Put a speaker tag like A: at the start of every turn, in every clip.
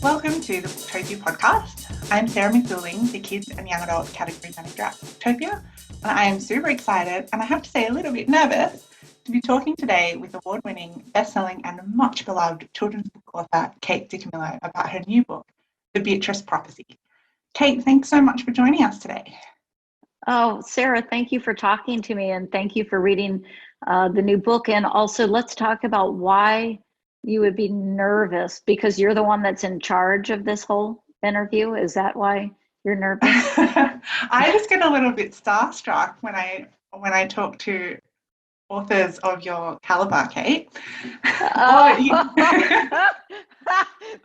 A: Welcome to the Booktopia podcast. I'm Sarah McDouling, the Kids and Young Adult Category Manager at Booktopia, and I am super excited, and I have to say a little bit nervous, to be talking today with award-winning, best-selling and much beloved children's book author Kate DiCamillo about her new book, The Beatrice Prophecy. Kate, thanks so much for joining us today.
B: Oh, Sarah, thank you for talking to me, and thank you for reading the new book. And also, let's talk about why you would be nervous, because you're the one that's in charge of this whole interview. Is that why you're nervous?
A: I just get a little bit starstruck when I talk to authors of your caliber, Kate.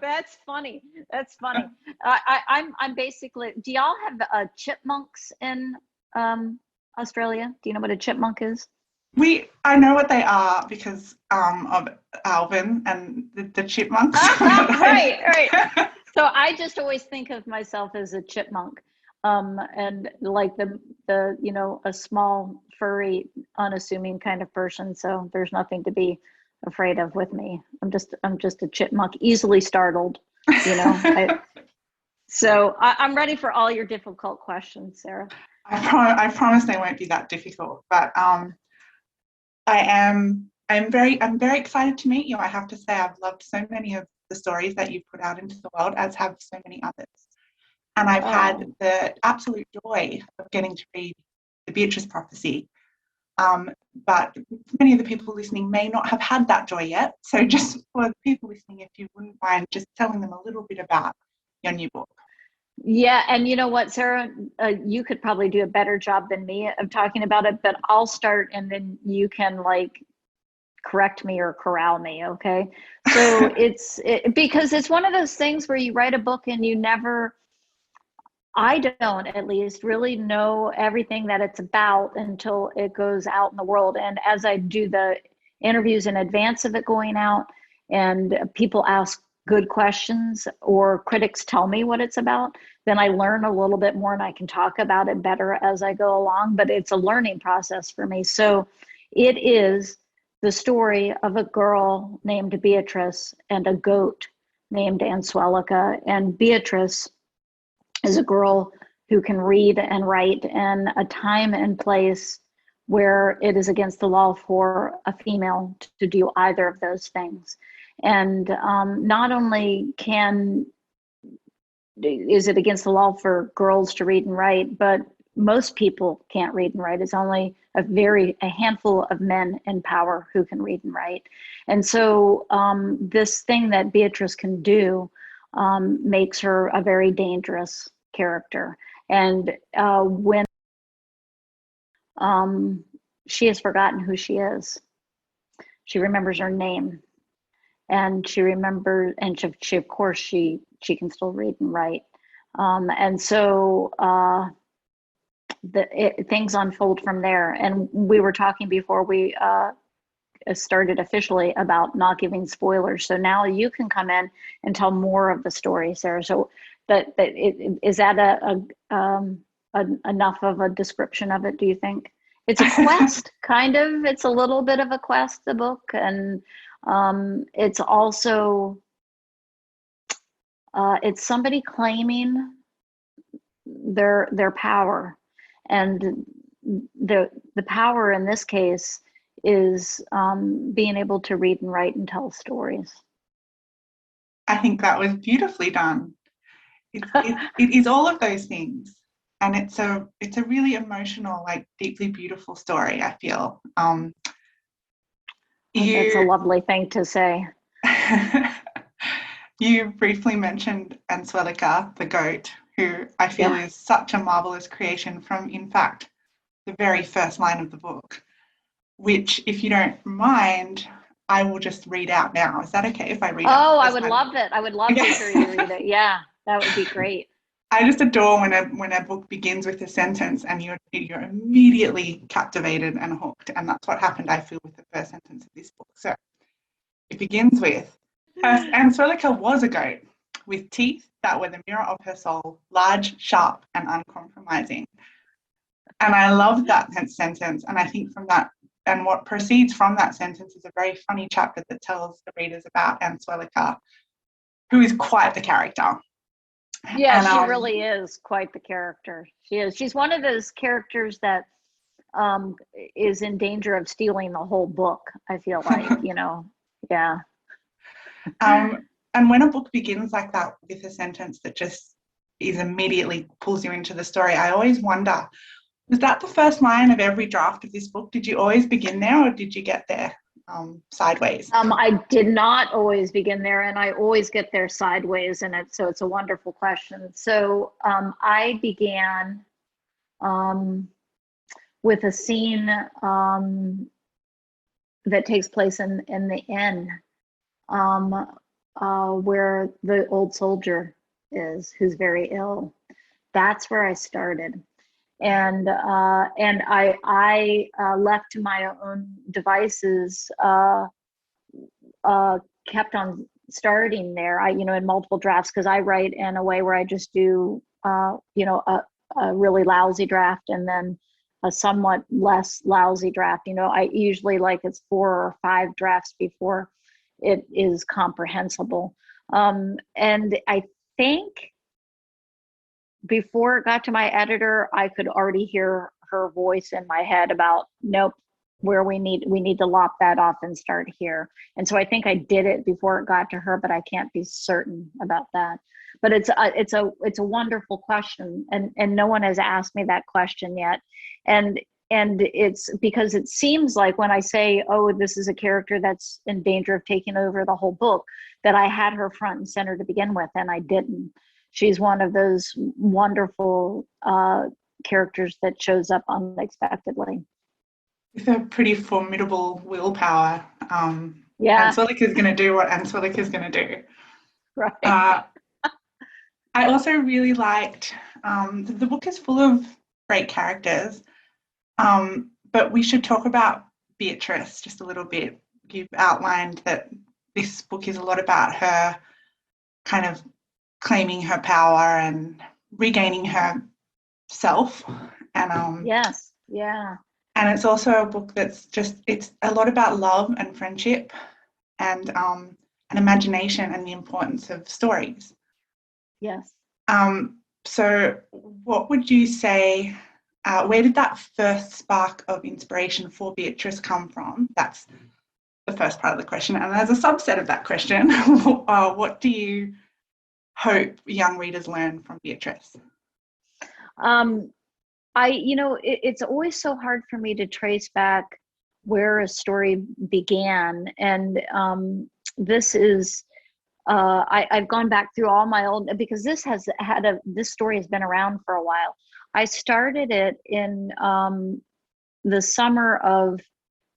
B: That's funny. That's funny. I'm basically. Do y'all have chipmunks in Australia? Do you know what a chipmunk is?
A: I know what they are because of Alvin and the chipmunks.
B: Right. So I just always think of myself as a chipmunk, and like the a small, furry, unassuming kind of person. So there's nothing to be afraid of with me. I'm just a chipmunk, easily startled. So I'm ready for all your difficult questions, Sarah.
A: I promise they won't be that difficult, but I'm very excited to meet you. I have to say I've loved so many of the stories that you've put out into the world, as have so many others. And I've had the absolute joy of getting to read The Beatrice Prophecy. But many of the people listening may not have had that joy yet. So just for the people listening, if you wouldn't mind just telling them a little bit about your new book.
B: Yeah, and you know what, Sarah, you could probably do a better job than me of talking about it, but I'll start and then you can correct me or corral me, okay? So because it's one of those things where you write a book and you never, I don't at least, really know everything that it's about until it goes out in the world. And as I do the interviews in advance of it going out and people ask good questions or critics tell me what it's about, then I learn a little bit more and I can talk about it better as I go along, but it's a learning process for me. So it is the story of a girl named Beatrice and a goat named Angelica. And Beatrice is a girl who can read and write in a time and place where it is against the law for a female to do either of those things. And not only is it against the law for girls to read and write, but most people can't read and write. It's only a handful of men in power who can read and write. And so this thing that Beatrice can do makes her a very dangerous character. And when she has forgotten who she is, she remembers her name. And she remembers, and she of course, she can still read and write. And so things unfold from there. And we were talking before we started officially about not giving spoilers. So now you can come in and tell more of the story, Sarah. So is that enough of a description of it, do you think? It's a quest, kind of. It's a little bit of a quest, the book. And it's also, it's somebody claiming their power. And the power in this case is being able to read and write and tell stories.
A: I think that was beautifully done. It is all of those things. And it's a really emotional, deeply beautiful story, I feel.
B: That's a lovely thing to say.
A: You briefly mentioned Angelica, the goat, who I feel is such a marvelous creation from, in fact, the very first line of the book, which, if you don't mind, I will just read out now. Is that okay if I read out?
B: Oh, I would love it. I would love to hear you read it. Yeah, that would be great.
A: I just adore when a book begins with a sentence and you're immediately captivated and hooked, and that's what happened, I feel, with the first sentence of this book. So it begins with, Angelica was a goat with teeth that were the mirror of her soul, large, sharp, and uncompromising. And I love that sentence, and I think from that, and what proceeds from that sentence is a very funny chapter that tells the readers about Angelica, who is quite the character.
B: Yeah,
A: And,
B: she really is quite the character. She is. She's one of those characters that is in danger of stealing the whole book, I feel like, Yeah.
A: And when a book begins like that with a sentence that just immediately pulls you into the story, I always wonder, was that the first line of every draft of this book? Did you always begin there, or did you get there sideways?
B: I did not always begin there, and I always get there sideways, and so it's a wonderful question. So I began with a scene that takes place in the inn, where the old soldier is, who's very ill. That's where I started. And I left to my own devices, kept on starting there. In multiple drafts, because I write in a way where I just do, a really lousy draft and then a somewhat less lousy draft. I usually it's 4 or 5 drafts before it is comprehensible. And I think before it got to my editor, I could already hear her voice in my head about, nope, where we need to lop that off and start here. And so I think I did it before it got to her, but I can't be certain about that. But it's a wonderful question, and no one has asked me that question yet. And it's because it seems like when I say, oh, this is a character that's in danger of taking over the whole book, that I had her front and center to begin with, and I didn't. She's one of those wonderful characters that shows up unexpectedly.
A: With a pretty formidable willpower.
B: Yeah.
A: Answelic is going to do what Answelic is going to do.
B: Right.
A: I also really liked, the book is full of great characters, but we should talk about Beatrice just a little bit. You've outlined that this book is a lot about her kind of claiming her power and regaining herself. And
B: yes, yeah.
A: And it's also a book that's it's a lot about love and friendship and imagination and the importance of stories.
B: Yes.
A: So what would you say, where did that first spark of inspiration for Beatrice come from? That's the first part of the question. And as a subset of that question, what do you hope young readers learn from Beatrice?
B: It's always so hard for me to trace back where a story began. And this is, I've gone back through all my old, because this story has been around for a while. I started it in the summer of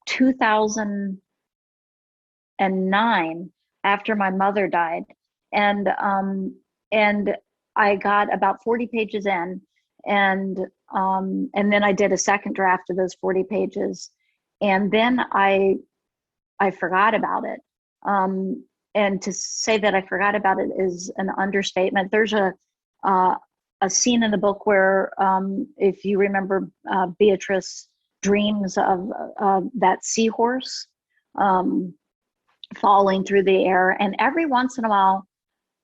B: 2009, after my mother died. And I got about 40 pages in, and then I did a second draft of those 40 pages, and then I forgot about it. And to say that I forgot about it is an understatement. There's a scene in the book where, if you remember, Beatrice dreams of that seahorse falling through the air, and every once in a while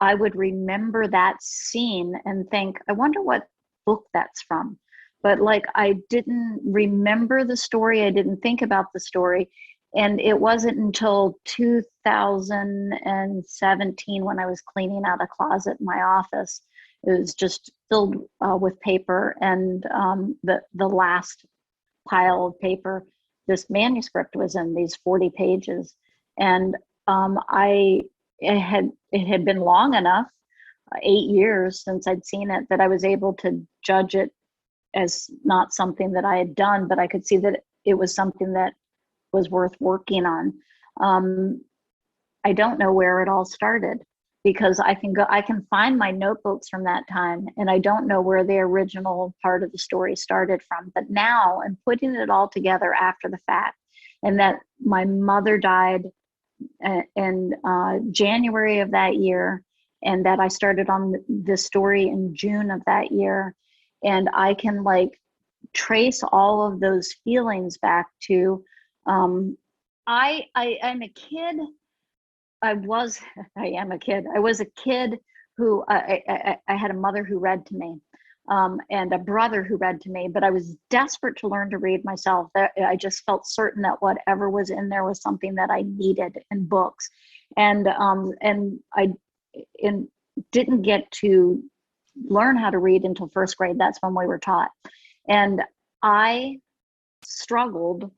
B: I would remember that scene and think, I wonder what book that's from. But I didn't remember the story. I didn't think about the story. And it wasn't until 2017, when I was cleaning out a closet in my office. It was just filled with paper, and the last pile of paper, this manuscript was in, these 40 pages. And it had been long enough, 8 years since I'd seen it, that I was able to judge it as not something that I had done, but I could see that it was something that was worth working on. I don't know where it all started, because I can find my notebooks from that time, and I don't know where the original part of the story started from. But now I'm putting it all together after the fact, and that my mother died in January of that year, and that I started on this story in June of that year. And I can trace all of those feelings back to, I'm a kid I am a kid. I was a kid who I had a mother who read to me, and a brother who read to me, but I was desperate to learn to read myself. I just felt certain that whatever was in there was something that I needed in books. And I didn't get to learn how to read until first grade. That's when we were taught. And I struggled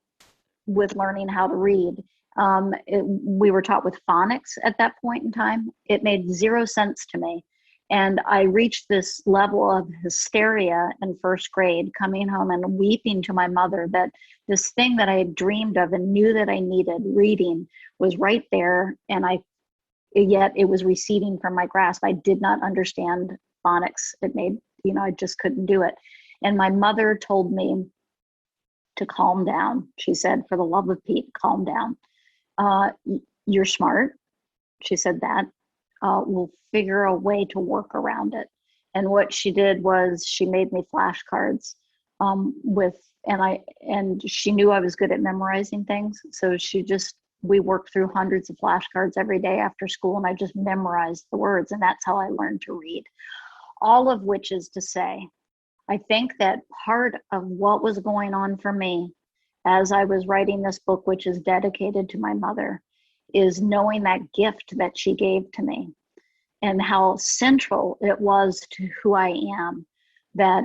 B: with learning how to read. We were taught with phonics at that point in time. It made zero sense to me. And I reached this level of hysteria in first grade, coming home and weeping to my mother that this thing that I had dreamed of and knew that I needed, reading, was right there. And yet it was receding from my grasp. I did not understand phonics. It made, I just couldn't do it. And my mother told me to calm down. She said, for the love of Pete, calm down. You're smart. She said that. We'll figure a way to work around it. And what she did was she made me flashcards and she knew I was good at memorizing things. So we worked through hundreds of flashcards every day after school, and I just memorized the words, and that's how I learned to read. All of which is to say, I think that part of what was going on for me as I was writing this book, which is dedicated to my mother, is knowing that gift that she gave to me and how central it was to who I am, that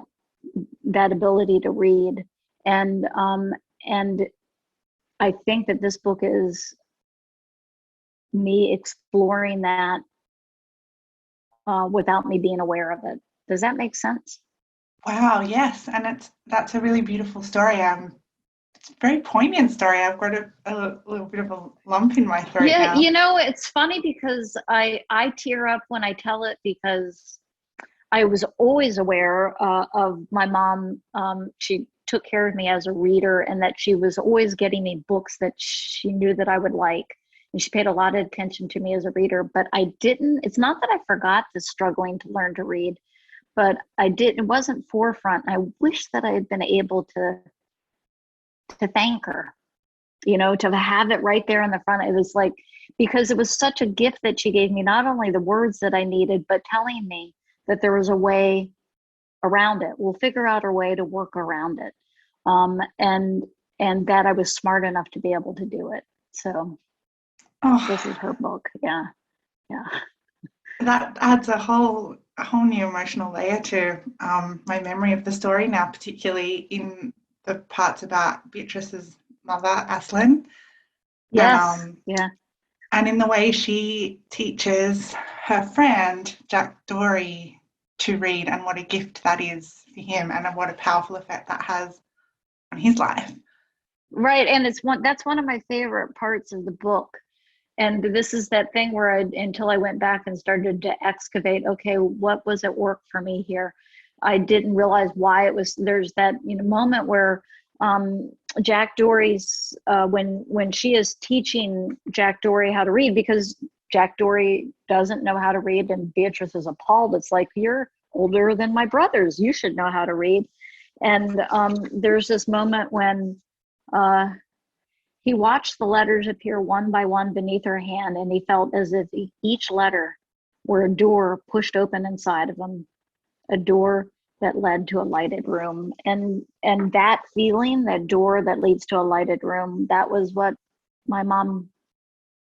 B: ability to read. And I think that this book is me exploring that without me being aware of it. Does that make sense?
A: Wow, yes, and that's a really beautiful story. It's a very poignant story. I've got a little bit of a lump in my throat now.
B: It's funny because I tear up when I tell it, because I was always aware of my mom. She took care of me as a reader, and that she was always getting me books that she knew that I would like. And she paid a lot of attention to me as a reader, but it's not that I forgot the struggling to learn to read, but it wasn't forefront. I wish that I had been able to thank her, to have it right there in the front. It was like, because it was such a gift that she gave me, not only the words that I needed, but telling me that there was a way around it. We'll figure out a way to work around it. And that I was smart enough to be able to do it. So This is her book. Yeah.
A: That adds a whole new emotional layer to my memory of the story now, particularly in the parts about Beatrice's mother, Aslan.
B: Yes. Yeah.
A: And in the way she teaches her friend, Jack Dory, to read, and what a gift that is for him, and what a powerful effect that has on his life.
B: Right. And that's one of my favorite parts of the book. And this is that thing where until I went back and started to excavate, okay, what was at work for me here? I didn't realize why there's that, moment where Jack Dory's, when she is teaching Jack Dory how to read, because Jack Dory doesn't know how to read, and Beatrice is appalled. It's like, you're older than my brothers. You should know how to read. And there's this moment when he watched the letters appear one by one beneath her hand, and he felt as if each letter were a door pushed open inside of him, a door that led to a lighted room. And that feeling, that door that leads to a lighted room, that was what my mom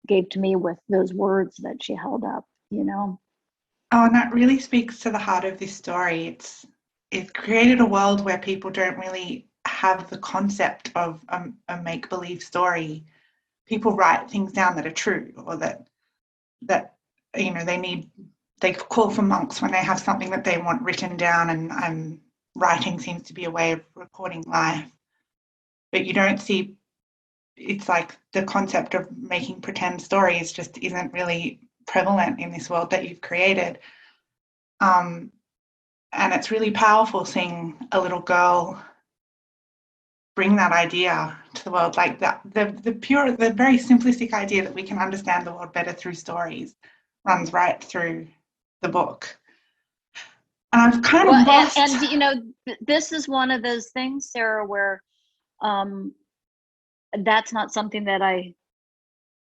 B: gave to me with those words that she held up, Oh,
A: and that really speaks to the heart of this story. It's created a world where people don't really have the concept of a make-believe story. People write things down that are true, or that they call for monks when they have something that they want written down, and writing seems to be a way of recording life. But you don't see, it's like the concept of making pretend stories just isn't really prevalent in this world that you've created. And it's really powerful seeing a little girl bring that idea to the world, like that, the very simplistic idea that we can understand the world better through stories runs right through the book. And I've kind of lost.
B: And this is one of those things, Sarah, where that's not something that I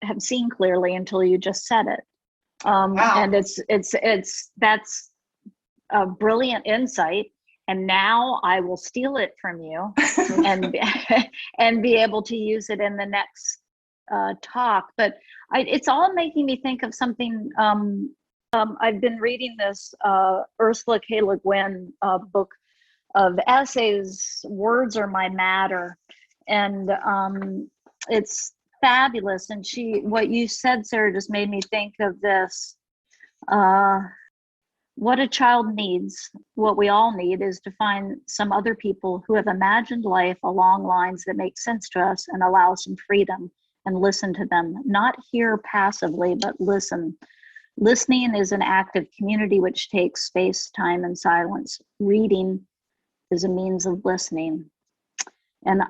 B: have seen clearly until you just said it.
A: Wow.
B: And that's a brilliant insight. And now I will steal it from you and and be able to use it in the next talk. But it's all making me think of something. I've been reading this Ursula K. Le Guin book of essays, Words Are My Matter. And it's fabulous. And what you said, Sarah, just made me think of this. What a child needs, what we all need, is to find some other people who have imagined life along lines that make sense to us and allow some freedom, and listen to them. Not hear passively, but listen. Listening is an act of community which takes space, time, and silence. Reading is a means of listening. And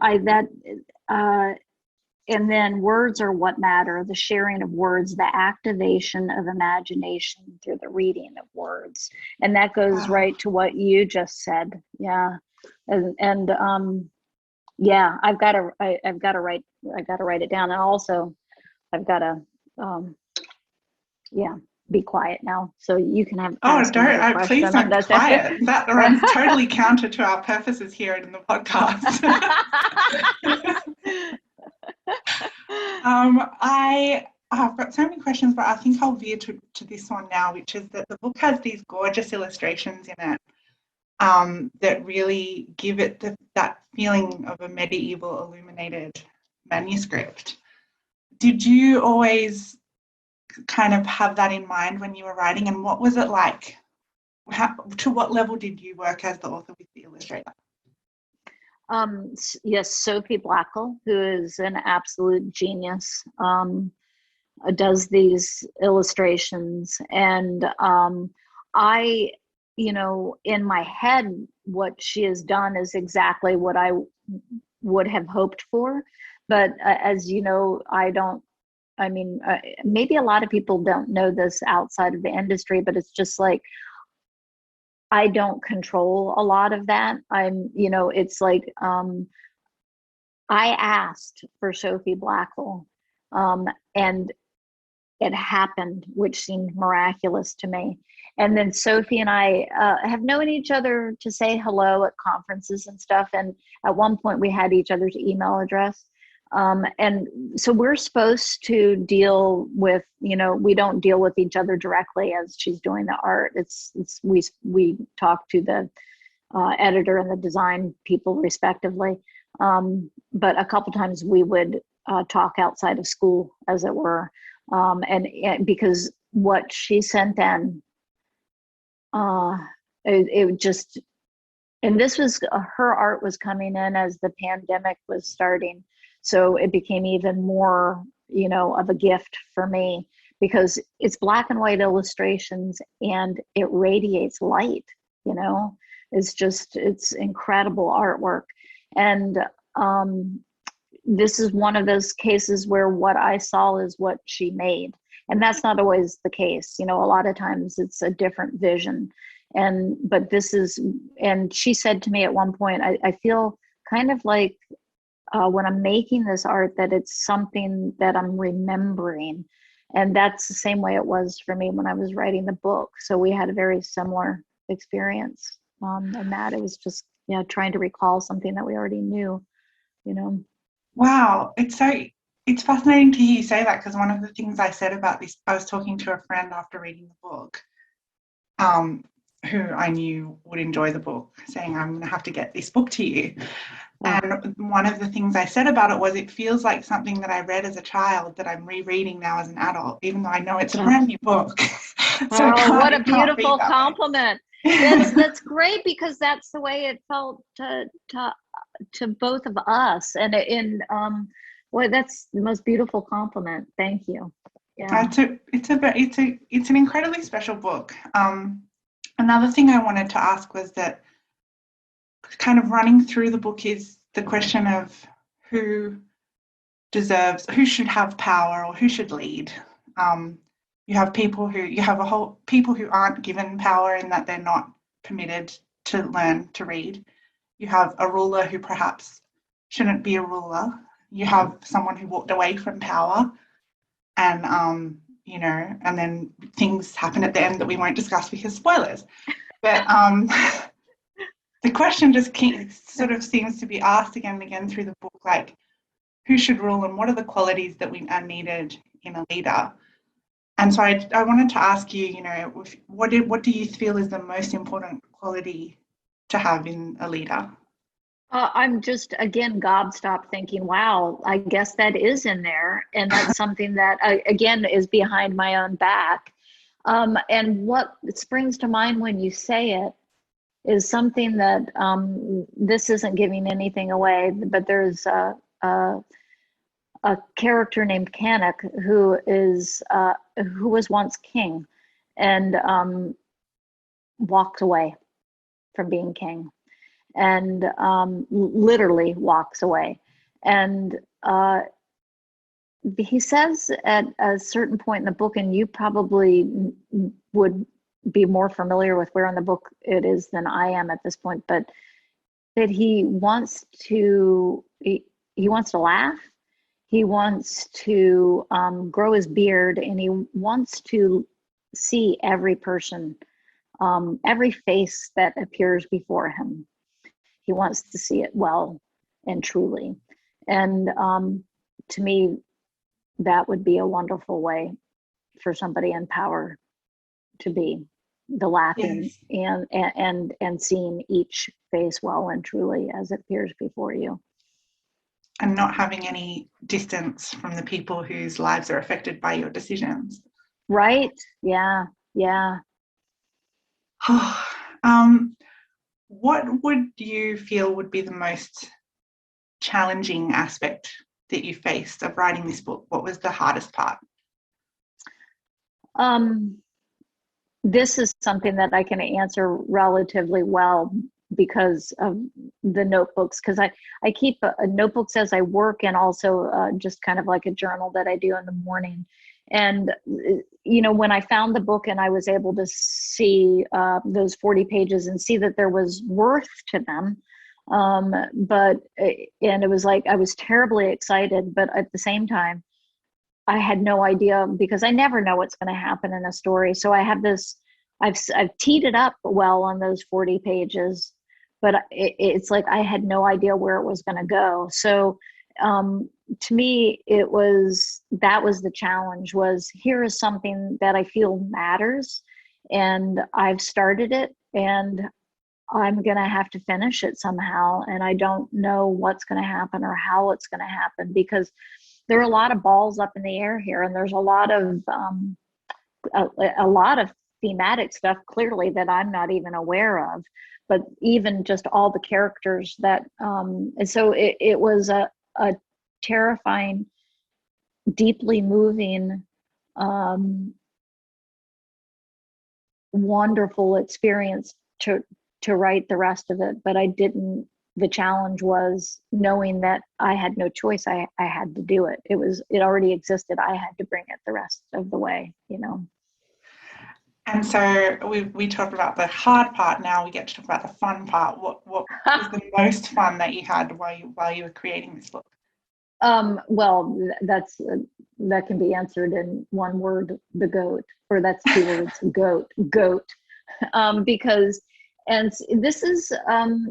B: and then words are what matter, the sharing of words, the activation of imagination through the reading of words. And that goes right to what you just said. Yeah. And yeah, I've got to write it down. And also I've got to, be quiet now. So you can have.
A: Please don't be quiet. That runs totally counter to our purposes here in the podcast. I've got so many questions, but I think I'll veer to this one now, which is that the book has these gorgeous illustrations in it that really give it that feeling of a medieval illuminated manuscript. Did you always kind of have that in mind when you were writing, and what was it like? To what level did you work as the author with the illustrator?
B: Yes, Sophie Blackall, who is an absolute genius, does these illustrations. And I, in my head, what she has done is exactly what I would have hoped for. But as you know, maybe a lot of people don't know this outside of the industry, but it's just like, I don't control a lot of that. It's like, I asked for Sophie Blackall, and it happened, which seemed miraculous to me. And then Sophie and I have known each other to say hello at conferences and stuff. And at one point we had each other's email address. And so we're supposed to deal with, we don't deal with each other directly as she's doing the art. We talk to the editor and the design people respectively. But a couple times we would talk outside of school, as it were. And because what she sent in, it just, and this was, her art was coming in as the pandemic was starting. So it became even more, of a gift for me, because it's black and white illustrations and it radiates light, it's incredible artwork. And this is one of those cases where what I saw is what she made. And that's not always the case. A lot of times it's a different vision. But this is, and she said to me at one point, I feel kind of like, when I'm making this art, that it's something that I'm remembering. And that's the same way it was for me when I was writing the book. So we had a very similar experience. And that it was just, trying to recall something that we already knew,
A: Wow. It's fascinating to hear you say that, because one of the things I said about this, I was talking to a friend after reading the book, who I knew would enjoy the book, saying, I'm going to have to get this book to you. And one of the things I said about it was, it feels like something that I read as a child that I'm rereading now as an adult, even though I know it's a brand new book.
B: So what a beautiful compliment. That's great, because that's the way it felt to both of us. And that's the most beautiful compliment. Thank you. Yeah.
A: It's an incredibly special book. Another thing I wanted to ask was that, kind of running through the book, is the question of who should have power, or who should lead. You have people who aren't given power, in that they're not permitted to learn to read. You have a ruler who perhaps shouldn't be a ruler. You have someone who walked away from power. you know, and then things happen at the end that we won't discuss because spoilers. But the question just sort of seems to be asked again and again through the book, like, who should rule and what are the qualities that are needed in a leader? And so I wanted to ask you, you know, what do you feel is the most important quality to have in a leader?
B: I'm just, again, gobstopped thinking, wow, I guess that is in there. And that's something that, again, is behind my own back. And what springs to mind when you say it is something that this isn't giving anything away, but there's a character named Canuck who was once king and walked away from being king. And literally walks away. And he says at a certain point in the book, and you probably would be more familiar with where in the book it is than I am at this point, but that he wants to laugh. He wants to grow his beard, and he wants to see every person, every face that appears before him. He wants to see it well and truly. And to me, that would be a wonderful way for somebody in power to be, the laughing. Yes. and seeing each face well and truly as it appears before you.
A: And not having any distance from the people whose lives are affected by your decisions.
B: Right? Yeah. Yeah.
A: What would you feel would be the most challenging aspect that you faced of writing this book? What was the hardest part?
B: This is something that I can answer relatively well because of the notebooks, because I keep notebooks as I work, and also just kind of like a journal that I do in the morning. And, you know, when I found the book and I was able to see those 40 pages and see that there was worth to them, and it was like, I was terribly excited, but at the same time, I had no idea, because I never know what's going to happen in a story. So I have this, I've teed it up well on those 40 pages, but it's like I had no idea where it was going to go. So to me, that was the challenge, was here is something that I feel matters, and I've started it, and I'm going to have to finish it somehow. And I don't know what's going to happen or how it's going to happen, because there are a lot of balls up in the air here, and there's a lot of thematic stuff clearly that I'm not even aware of, but even just all the characters that, and so it was a terrifying, deeply moving, wonderful experience to write the rest of it. But the challenge was knowing that I had no choice. I had to do it. It already existed. I had to bring it the rest of the way, you know.
A: And so we talked about the hard part. Now we get to talk about the fun part. What was the most fun that you had while you were creating this book?
B: Well, that can be answered in one word: the goat, or that's two words: goat. Because, and this is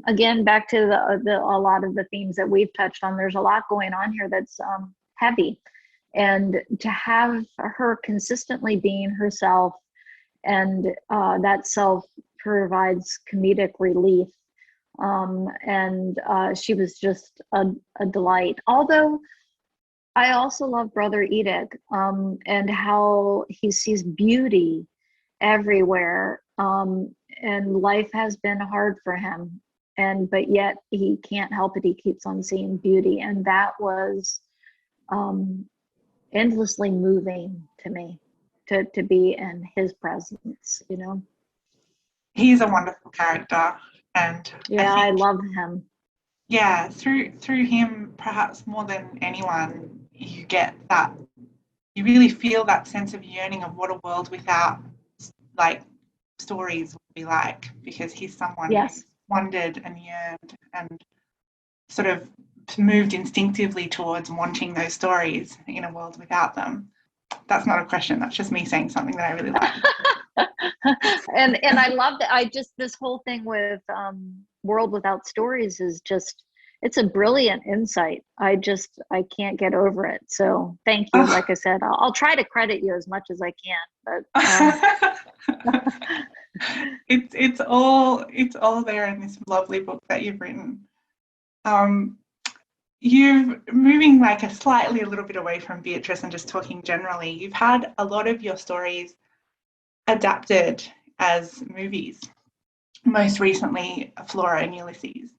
B: again back to a lot of the themes that we've touched on. There's a lot going on here that's heavy, and to have her consistently being herself, and that self provides comedic relief. And she was just a delight. Although I also love Brother Edek, and how he sees beauty everywhere. And life has been hard for him, but yet he can't help it. He keeps on seeing beauty, and that was endlessly moving to me, to be in his presence, you know.
A: He's a wonderful character, and
B: yeah, I love him.
A: Yeah, through him, perhaps more than anyone, you get that, you really feel that sense of yearning of what a world without like stories would be like, because he's someone who's wondered and yearned and sort of moved instinctively towards wanting those stories in a world without them. That's not a question. That's just me saying something that I really like.
B: And I love that. I just, this whole thing with World Without Stories is just, it's a brilliant insight. I can't get over it. So thank you. Like I said, I'll try to credit you as much as I can, but
A: it's all there in this lovely book that you've written. You've moving like a little bit away from Beatrice and just talking generally. You've had a lot of your stories adapted as movies. Most recently, Flora and Ulysses.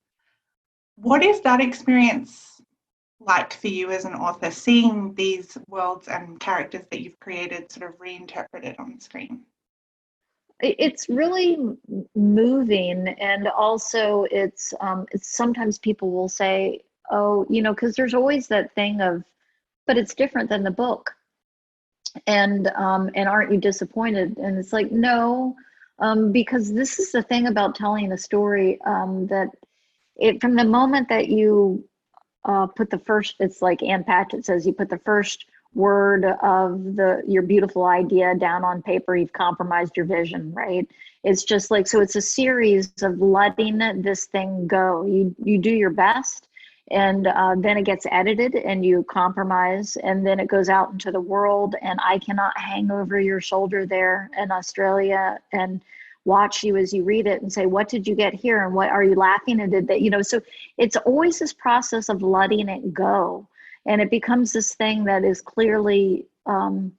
A: What is that experience like for you as an author, seeing these worlds and characters that you've created sort of reinterpreted on the screen?
B: It's really moving, and also it's sometimes people will say, oh, because there's always that thing of, but it's different than the book, and aren't you disappointed? And it's like, no, because this is the thing about telling a story, that from the moment that you put the first, it's like Ann Patchett says, you put the first word of your beautiful idea down on paper, you've compromised your vision, right? It's just like, so it's a series of letting this thing go. You do your best, and then it gets edited and you compromise, and then it goes out into the world, and I cannot hang over your shoulder there in Australia and watch you as you read it and say, what did you get here? And what are you laughing at? That, so it's always this process of letting it go. And it becomes this thing that is clearly, I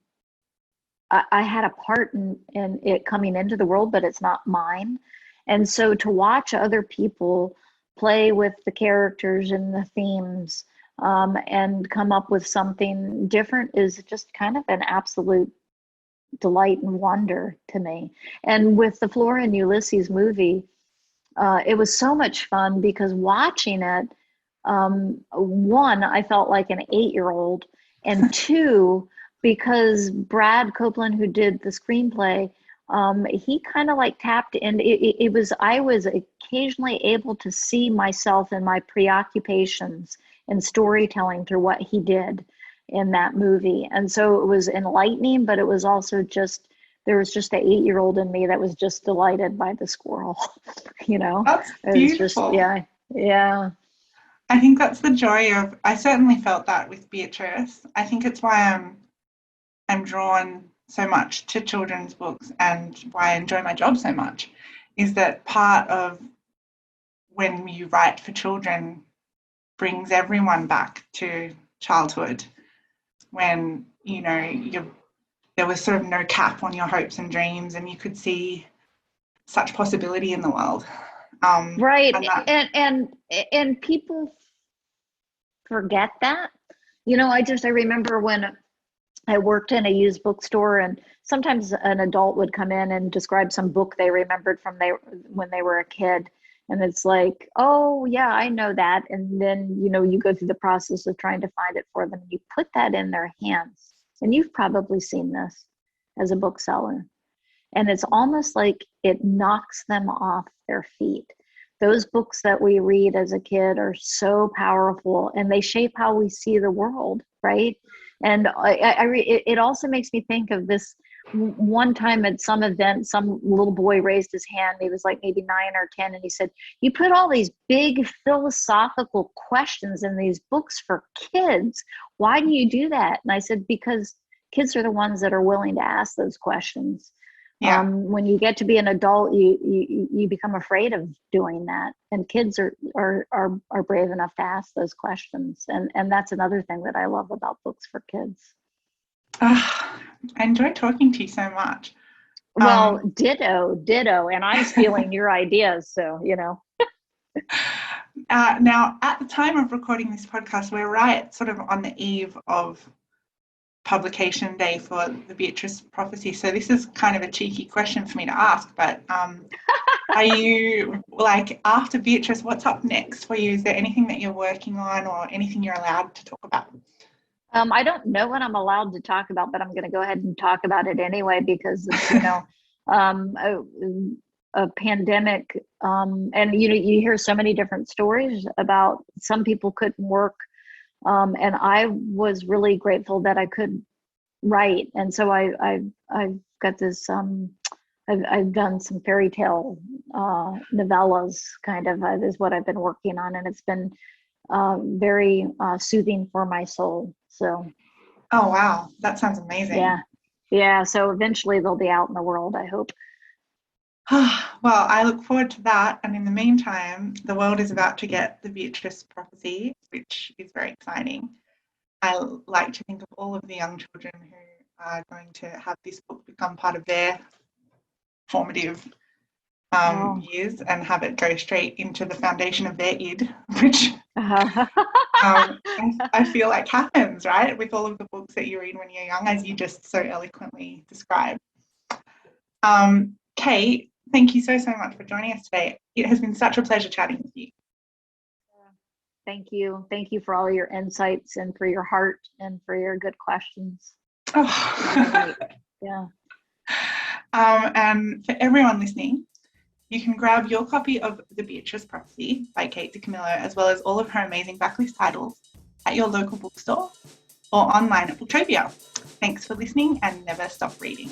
B: had a part in it coming into the world, but it's not mine. And so to watch other people play with the characters and the themes, and come up with something different is just kind of an absolute delight and wonder to me. And with the Flora and Ulysses movie, it was so much fun because watching it, one, I felt like an 8-year-old, and two, because Brad Copeland, who did the screenplay, he kind of like tapped in. I was occasionally able to see myself in my preoccupations and storytelling through what he did in that movie. And so it was enlightening, but it was also just, there was just an 8-year-old in me that was just delighted by the squirrel,
A: That's beautiful.
B: Yeah.
A: I think that's the joy of, I certainly felt that with Beatrice. I think it's why I'm drawn so much to children's books, and why I enjoy my job so much, is that part of when you write for children brings everyone back to childhood, when, there was sort of no cap on your hopes and dreams, and you could see such possibility in the world.
B: Right. And people forget that. I remember when I worked in a used bookstore, and sometimes an adult would come in and describe some book they remembered from when they were a kid. And it's like, oh yeah, I know that. And then, you go through the process of trying to find it for them. You put that in their hands, and you've probably seen this as a bookseller. And it's almost like it knocks them off their feet. Those books that we read as a kid are so powerful, and they shape how we see the world, right? And it also makes me think of this one time at some event, some little boy raised his hand. He was like maybe 9 or 10, and he said, you put all these big philosophical questions in these books for kids. Why do you do that? And I said, because kids are the ones that are willing to ask those questions.
A: Yeah.
B: When you get to be an adult, you become afraid of doing that, and kids are brave enough to ask those questions, and that's another thing that I love about books for kids.
A: I enjoy talking to you so much.
B: Well, ditto, and I'm stealing your ideas, so
A: Now, at the time of recording this podcast, we're right sort of on the eve of publication day for the Beatrice Prophecy. So this is kind of a cheeky question for me to ask, but are you, like, after Beatrice, what's up next for you? Is there anything that you're working on, or anything you're allowed to talk about?
B: I don't know what I'm allowed to talk about, but I'm going to go ahead and talk about it anyway, because it's, a pandemic, and you hear so many different stories about some people couldn't work. And I was really grateful that I could Right. And so I've got this, I've done some fairy tale novellas, kind of, is what I've been working on, and it's been very soothing for my soul. So,
A: Oh, wow. That sounds amazing.
B: yeah. So eventually they'll be out in the world, I hope.
A: Well, I look forward to that. And in the meantime, the world is about to get the Beatrice Prophecy, which is very exciting. I like to think of all of the young children who are going to have this book become part of their formative years and have it go straight into the foundation of their id, which I feel like happens, right, with all of the books that you read when you're young, as you just so eloquently described. Kate, thank you so much for joining us today. It has been such a pleasure chatting with you.
B: Thank you. Thank you for all your insights and for your heart and for your good questions.
A: Oh.
B: Yeah.
A: And for everyone listening, you can grab your copy of The Beatrice Prophecy by Kate DiCamillo, as well as all of her amazing backlist titles, at your local bookstore or online at Booktopia. Thanks for listening, and never stop reading.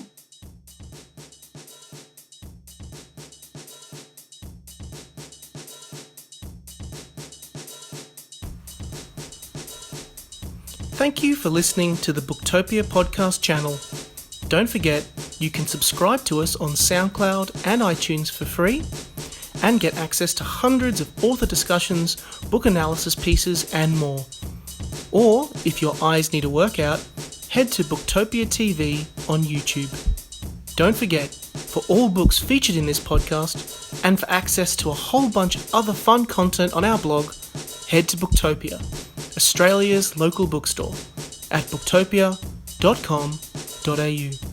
C: Thank you for listening to the Booktopia podcast channel. Don't forget, you can subscribe to us on SoundCloud and iTunes for free and get access to hundreds of author discussions, book analysis pieces, and more. Or, if your eyes need a workout, head to Booktopia TV on YouTube. Don't forget, for all books featured in this podcast and for access to a whole bunch of other fun content on our blog, head to Booktopia, Australia's local bookstore, at booktopia.com.au.